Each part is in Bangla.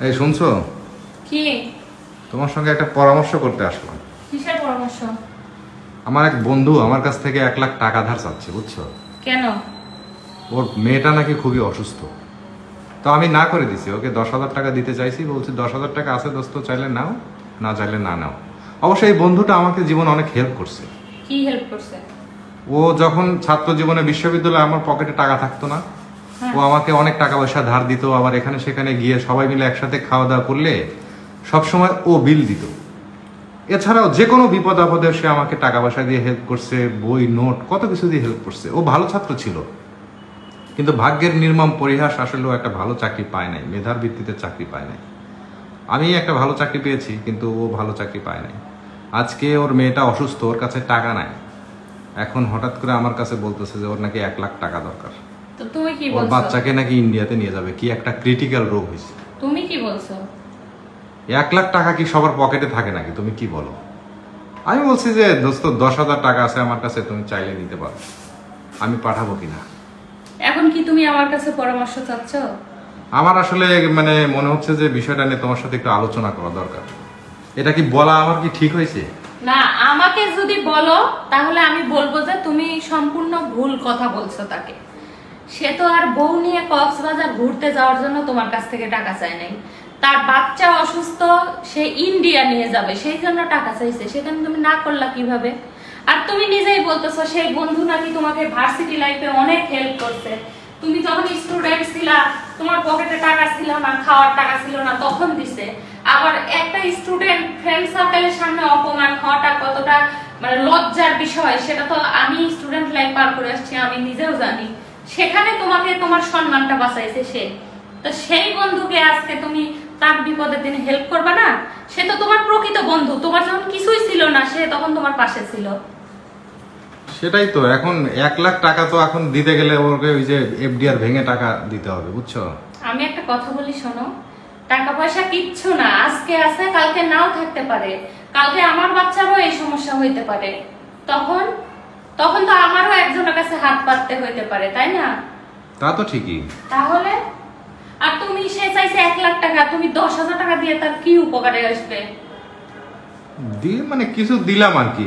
এই শুনছো? কি? তোমার সঙ্গে একটা পরামর্শ করতে আসলাম। কিসের পরামর্শ? আমার এক বন্ধু আমার কাছ থেকে 1 লাখ টাকা ধার চাচ্ছে, বুঝছো? কেন? ওর মেয়েটা নাকি খুবই অসুস্থ। তো আমি না করে দিছি, ওকে 10,000 টাকা দিতে চাইছি। বলছি 10,000 টাকা আছে দোস্ত, চাইলে নাও, না চাইলে না নাও। অবশ্যই এই বন্ধুটা আমাকে জীবনে অনেক হেল্প করছে। কি হেল্প করছে? ও যখন ছাত্র জীবনে বিশ্ববিদ্যালয়ে আমার পকেটে টাকা থাকতো না, ও আমাকে অনেক টাকা পয়সা ধার দিত। আবার এখানে সেখানে গিয়ে সবাই মিলে একসাথে খাওয়া দাওয়া করলে সবসময় ও বিল দিত। এছাড়াও যে কোনো বিপদ আপদে সে আমাকে টাকা পয়সা দিয়ে হেল্প করছে, বই নোট কত কিছু দিয়ে হেল্প করছে। ও ভালো ছাত্র ছিল, কিন্তু ভাগ্যের নির্মম পরিহাস, আসলে ও একটা ভালো চাকরি পায় নাই, মেধার ভিত্তিতে চাকরি পায় নাই। আমি একটা ভালো চাকরি পেয়েছি, কিন্তু ও ভালো চাকরি পায় নাই। আজকে ওর মেয়েটা অসুস্থ, ওর কাছে টাকা নাই। এখন হঠাৎ করে আমার কাছে বলতেছে যে ওর নাকি 1 লাখ টাকা দরকার। তো তুমি কি ওর বলছো? বাচ্চাকে নাকি ইন্ডিয়াতে নিয়ে যাবে, কি একটা ক্রিটিক্যাল রোগ হয়েছে। তুমি কি বলছো? 1 লাখ টাকা কি সবার পকেটে থাকে নাকি? তুমি কি বলো? আমি বলছি যে দোস্ত 10,000 টাকা আছে আমার কাছে, তুমি চাইলে নিতে পারো, আমি পাঠাবো কিনা। এখন কি তুমি আমার কাছে পরামর্শ চাচ্ছ? আমার আসলে মানে মনে হচ্ছে যে বিষয়টা নিয়ে তোমার সাথে একটু আলোচনা করা দরকার। এটা কি বলা আমার কি ঠিক হয়েছে? না, আমাকে যদি বলো তাহলে আমি বলবো যে তুমি সম্পূর্ণ ভুল কথা বলছো তাকে। সে তো আর বউ নিয়ে কক্সবাজার ঘুরতে যাওয়ার জন্য তোমার কাছ থেকে টাকা চায় নাই। তার বাচ্চা অসুস্থ, সে ইন্ডিয়া নিয়ে যাবে, সেই জন্য টাকা চাইছে। সেখানে তুমি না করলা কিভাবে? আর তুমি নিজেই বলতেছো সেই বন্ধু নাকি তোমাকে ভার্সিটি লাইফে অনেক হেল্প করছে। তুমি যখন স্টুডেন্ট ছিলা, তোমার পকেটে টাকা ছিল না, খাওয়ার টাকা ছিল না, তখন দিছে। আবার একটা স্টুডেন্ট ফ্রেন্ড সার্কেলের সামনে অপমান হওয়াটা কতটা মানে লজ্জার বিষয়, সেটা তো আমি স্টুডেন্ট লাইফ পার করে আসছি, আমি নিজেও জানি। সেখানে তোমাকে তোমার সম্মানটা বাঁচাইছে সে। তো সেই বন্ধুকে আজকে তুমি তার বিপদের দিনে হেল্প করবে না? সে তো তোমার প্রকৃত বন্ধু, তোমার যখন কিছুই ছিল না সে তখন তোমার পাশে ছিল। সেটাই তো। এখন 1 লাখ টাকা তো এখন দিতে গেলে ওকে ওই যে এফডিআর ভেঙে টাকা দিতে হবে, বুঝছো? আমি একটা কথা বলি, শোনো, টাকা পয়সা কিচ্ছু না, আজকে আছে কালকে নাও থাকতে পারে। কালকে আমার বাচ্চারও এই সমস্যা হইতে পারে, তখন তখন তো আমারও একজনের কাছে হাত পাততে হইতে পারে, তাই না? তা তো ঠিকই। তাহলে আর তুমি, সে চাইছে 1 লাখ টাকা, তুমি 10,000 টাকা দিয়ে তার কি উপকারে আসবে? দিয়ে মানে কিছু দিলাম আর কি।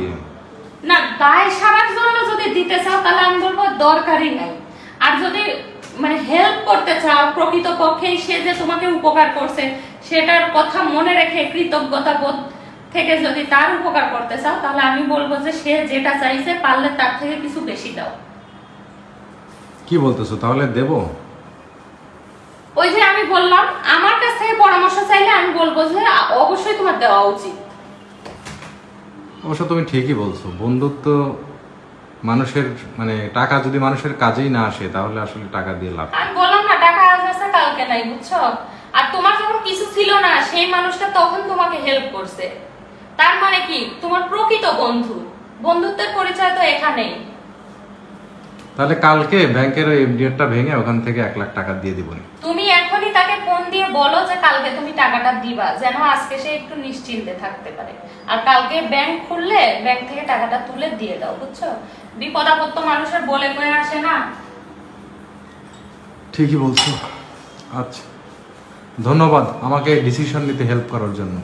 না, দায় সারার জন্য যদি দিতে চাও তাহলে আমি বলবো দরকারই নাই। আর যদি মানে হেল্প করতে চাও, প্রকৃত পক্ষে সে যে তোমাকে উপকার করছে সেটার কথা মনে রেখে কৃতজ্ঞতা বোধ থেকে যদি তার উপকার করতে চাও, তাহলে আমি বলবো যে সে যেটা চাইছে পারলে তার থেকে কিছু বেশি দাও। কি বলতেছো, তাহলে দেবো? ওই যে আমি বললাম, আমার কাছ থেকে পরামর্শ চাইলে আমি বলবো যে অবশ্যই তোমার দেওয়া উচিত। অবশ্য তুমি ঠিকই বলছো, বন্ধুত্ব মানুষের মানে টাকা যদি মানুষের কাজেই না আসে তাহলে আসলে টাকা দিয়ে লাভ। আমি বললাম না, টাকা আজ আছে কালকে নাই, বুঝছো? আর তোমার যখন কিছু ছিল না সেই মানুষটা তখন তোমাকে হেল্প করছে, তার মানে কি তোমার প্রকৃত বন্ধু। বন্ধুত্বের পরিচয় তো এখানেই। তাহলে কালকে ব্যাংকের ওই এফডিআরটা ভেঙে ওখান থেকে 1 লাখ টাকা দিয়ে দিবনি। তুমি এখনই তাকে ফোন দিয়ে বলো যে কালকে তুমি টাকাটা দিবা, যেন আজকে সে একটু নিশ্চিন্তে থাকতে পারে। আর কালকে ব্যাংক খুললে ব্যাংক থেকে টাকাটা তুলে দিয়ে দাও, বুঝছো? বিপদ আপদ তো মানুষের বলে কয়ে আসে না। ঠিকই বলছো। আচ্ছা, ধন্যবাদ আমাকে ডিসিশন নিতে হেল্প করার জন্য।